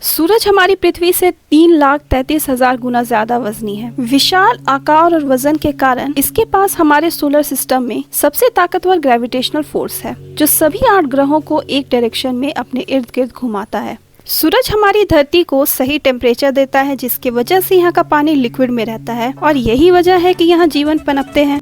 सूरज हमारी पृथ्वी से 3,33,000 गुना ज्यादा वजनी है। विशाल आकार और वजन के कारण इसके पास हमारे सोलर सिस्टम में सबसे ताकतवर ग्रेविटेशनल फोर्स है, जो सभी 8 ग्रहों को एक डायरेक्शन में अपने इर्द गिर्द घुमाता है। सूरज हमारी धरती को सही टेम्परेचर देता है, जिसकी वजह से यहाँ का पानी लिक्विड में रहता है और यही वजह है कि यहाँ जीवन पनपते हैं।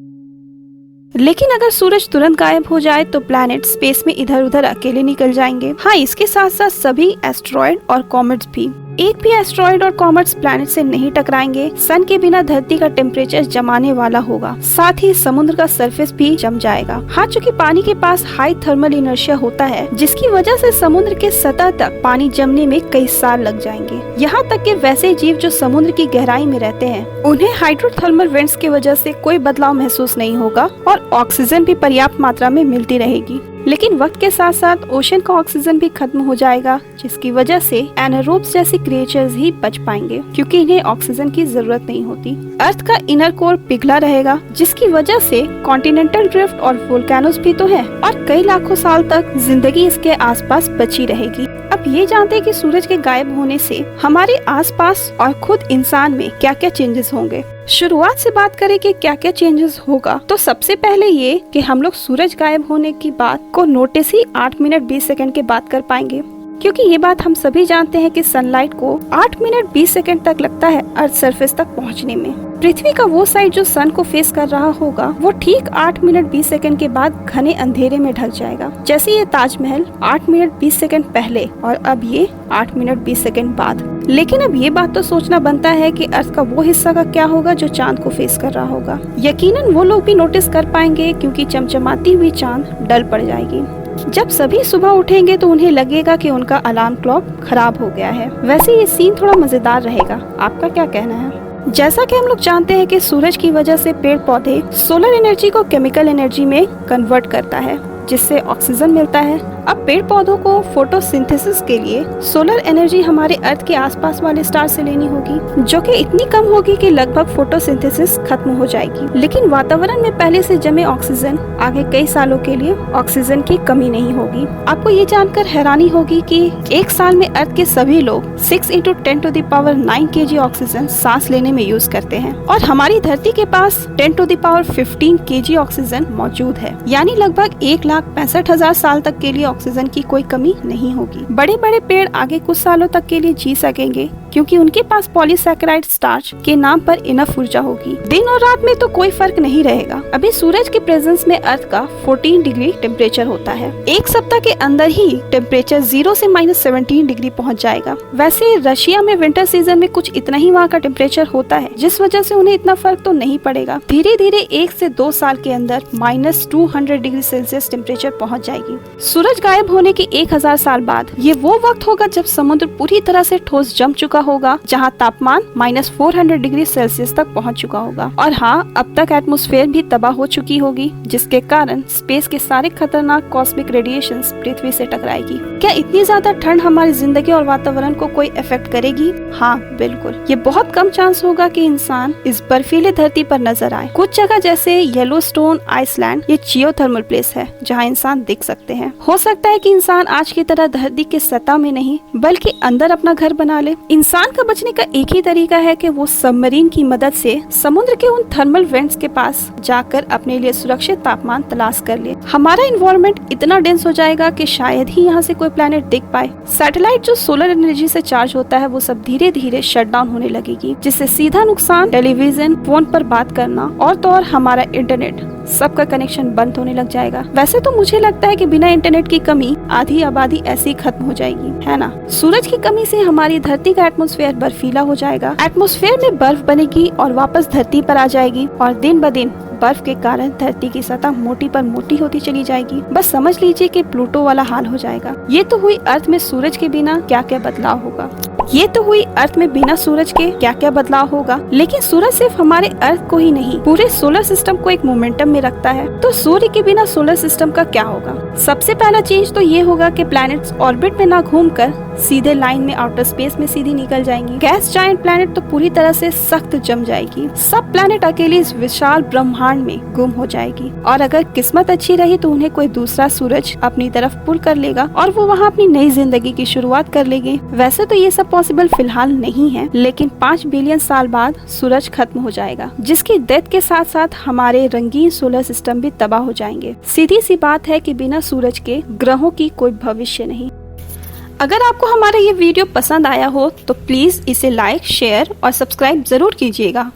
लेकिन अगर सूरज तुरंत गायब हो जाए तो प्लैनेट स्पेस में इधर उधर अकेले निकल जाएंगे। हाँ, इसके साथ साथ सभी एस्ट्रॉयड और कॉमेट्स भी। एक भी एस्ट्रॉयड और कॉमेट्स प्लैनेट से नहीं टकराएंगे। सन के बिना धरती का टेम्परेचर जमाने वाला होगा, साथ ही समुद्र का सरफेस भी जम जाएगा। हाँ, चूँकि पानी के पास हाई थर्मल इनर्शिया होता है, जिसकी वजह से समुद्र के सतह तक पानी जमने में कई साल लग जाएंगे। यहाँ तक कि वैसे जीव जो समुद्र की गहराई में रहते हैं, उन्हें हाइड्रोथर्मल वेंट्स की वजह से कोई बदलाव महसूस नहीं होगा और ऑक्सीजन भी पर्याप्त मात्रा में मिलती रहेगी। लेकिन वक्त के साथ साथ ओशन का ऑक्सीजन भी खत्म हो जाएगा, जिसकी वजह से एनारोब्स जैसी क्रिएचर्स ही बच पाएंगे, क्योंकि इन्हें ऑक्सीजन की जरूरत नहीं होती। अर्थ का इनर कोर पिघला रहेगा, जिसकी वजह से कॉन्टिनेंटल ड्रिफ्ट और वोल्केनोज भी तो है और कई लाखों साल तक जिंदगी इसके आसपास बची रहेगी। अब ये जानते हैं कि सूरज के गायब होने से हमारे आसपास और खुद इंसान में क्या क्या चेंजेस होंगे। शुरुआत से बात करें कि क्या क्या चेंजेस होगा, तो सबसे पहले ये कि हम लोग सूरज गायब होने की बात को नोटिस ही 8 मिनट 20 सेकंड के बाद कर पाएंगे, क्योंकि ये बात हम सभी जानते हैं कि सनलाइट को 8 मिनट 20 सेकंड तक लगता है अर्थ सरफेस तक पहुंचने में। पृथ्वी का वो साइड जो सन को फेस कर रहा होगा, वो ठीक 8 मिनट 20 सेकंड के बाद घने अंधेरे में ढक जाएगा। जैसे ये ताजमहल 8 मिनट 20 सेकंड पहले और अब ये 8 मिनट 20 सेकंड बाद। लेकिन अब ये बात तो सोचना बनता है कि अर्थ का वो हिस्सा का क्या होगा जो चांद को फेस कर रहा होगा। यकीनन वो लोग भी नोटिस कर पाएंगे, क्योंकि चमचमाती हुई चांद डल पड़ जाएगी। जब सभी सुबह उठेंगे तो उन्हें लगेगा कि उनका अलार्म क्लॉक खराब हो गया है। वैसे ये सीन थोड़ा मजेदार रहेगा, आपका क्या कहना है? जैसा कि हम लोग जानते हैं कि सूरज की वजह से पेड़ पौधे सोलर एनर्जी को केमिकल एनर्जी में कन्वर्ट करता है, जिससे ऑक्सीजन मिलता है। अब पेड़ पौधों को फोटोसिंथेसिस के लिए सोलर एनर्जी हमारे अर्थ के आसपास वाले स्टार से लेनी होगी, जो कि इतनी कम होगी कि लगभग फोटोसिंथेसिस खत्म हो जाएगी। लेकिन वातावरण में पहले से जमे ऑक्सीजन आगे कई सालों के लिए ऑक्सीजन की कमी नहीं होगी। आपको ये जानकर हैरानी होगी कि एक साल में अर्थ के सभी लोग 6 × 10⁹ kg ऑक्सीजन सांस लेने में यूज करते हैं, और हमारी धरती के पास 10⁻15 kg ऑक्सीजन मौजूद है। यानी लगभग 1,65,000 साल तक के लिए ऑक्सीजन की कोई कमी नहीं होगी। बड़े बड़े पेड़ आगे कुछ सालों तक के लिए जी सकेंगे, क्योंकि उनके पास पॉलीसैकेराइड स्टार्च के नाम पर इनफ ऊर्जा होगी। दिन और रात में तो कोई फर्क नहीं रहेगा। अभी सूरज के प्रेजेंस में अर्थ का 14 डिग्री टेम्परेचर होता है। एक सप्ताह के अंदर ही टेम्परेचर 0 से -17 डिग्री पहुंच जाएगा। वैसे रशिया में विंटर सीजन में कुछ इतना ही वहाँ का टेम्परेचर होता है, जिस वजह से उन्हें इतना फर्क तो नहीं पड़ेगा। धीरे धीरे 1 से 2 साल के अंदर -200 डिग्री सेल्सियस टेम्परेचर पहुँच जाएगी। सूरज गायब होने के 1000 साल बाद ये वो वक्त होगा जब समुद्र पूरी तरह से ठोस जम चुका होगा, जहां तापमान -400 डिग्री सेल्सियस तक पहुंच चुका होगा। और हाँ, अब तक एटमॉस्फेयर भी तबाह हो चुकी होगी, जिसके कारण स्पेस के सारे खतरनाक कॉस्मिक रेडिएशंस पृथ्वी से टकराएगी। क्या इतनी ज्यादा ठंड हमारी जिंदगी और वातावरण को कोई इफेक्ट करेगी? हाँ, बिल्कुल। ये बहुत कम चांस होगा कि इंसान इस बर्फीले धरती पर नजर आए। कुछ जगह जैसे येलोस्टोन आइसलैंड ये जियोथर्मल प्लेस है, जहाँ इंसान दिख सकते हैं। हो सकता है कि इंसान आज की तरह धरती के सतह में नहीं, बल्कि अंदर अपना घर बना ले। इंसान का बचने का एक ही तरीका है कि वो सबमरीन की मदद से समुद्र के उन थर्मल वेंट्स के पास जाकर अपने लिए सुरक्षित तापमान तलाश कर ले। हमारा इन्वायरमेंट इतना डेंस हो जाएगा कि शायद ही यहाँ से कोई प्लेनेट दिख पाए। सैटेलाइट जो सोलर एनर्जी से चार्ज होता है, वो सब धीरे धीरे शट डाउन होने लगेगी, जिससे सीधा नुकसान टेलीविजन, फोन पर बात करना और तो और हमारा इंटरनेट, सबका कनेक्शन बंद होने लग जाएगा। वैसे तो मुझे लगता है कि बिना इंटरनेट की कमी आधी आबादी ऐसे ही खत्म हो जाएगी, है ना? सूरज की कमी से हमारी धरती का एटमॉस्फेयर बर्फीला हो जाएगा। एटमॉस्फेयर में बर्फ बनेगी और वापस धरती पर आ जाएगी, और दिन ब दिन बर्फ के कारण धरती की सतह मोटी पर मोटी होती चली जाएगी। बस समझ लीजिए कि प्लूटो वाला हाल हो जाएगा। ये तो हुई अर्थ में सूरज के बिना क्या क्या बदलाव होगा। ये तो हुई अर्थ में बिना सूरज के क्या क्या बदलाव होगा। लेकिन सूरज सिर्फ हमारे अर्थ को ही नहीं, पूरे सोलर सिस्टम को एक मोमेंटम में रखता है। तो सूर्य के बिना सोलर सिस्टम का क्या होगा? सबसे पहला चेंज तो ये होगा कि प्लैनेट्स ऑर्बिट में ना घूमकर सीधे लाइन में आउटर स्पेस में सीधी निकल जाएंगी। गैस जायंट प्लैनेट तो पूरी तरह से सख्त जम जाएगी। सब प्लैनेट अकेले इस विशाल ब्रह्मांड ब्रह्मांड में गुम हो जाएगी। और अगर किस्मत अच्छी रही तो उन्हें कोई दूसरा सूरज अपनी तरफ पुल कर लेगा और वो वहाँ अपनी नई जिंदगी की शुरुआत कर लेंगे। वैसे तो ये सब पॉसिबल फिलहाल नहीं है, लेकिन 5 बिलियन साल बाद सूरज खत्म हो जाएगा, जिसकी डेथ के साथ साथ हमारे रंगीन सोलर सिस्टम भी तबाह हो जाएंगे। सीधी सी बात है कि बिना सूरज के ग्रहों की कोई भविष्य नहीं। अगर आपको हमारा ये वीडियो पसंद आया हो तो प्लीज इसे लाइक, शेयर और सब्सक्राइब जरूर कीजिएगा।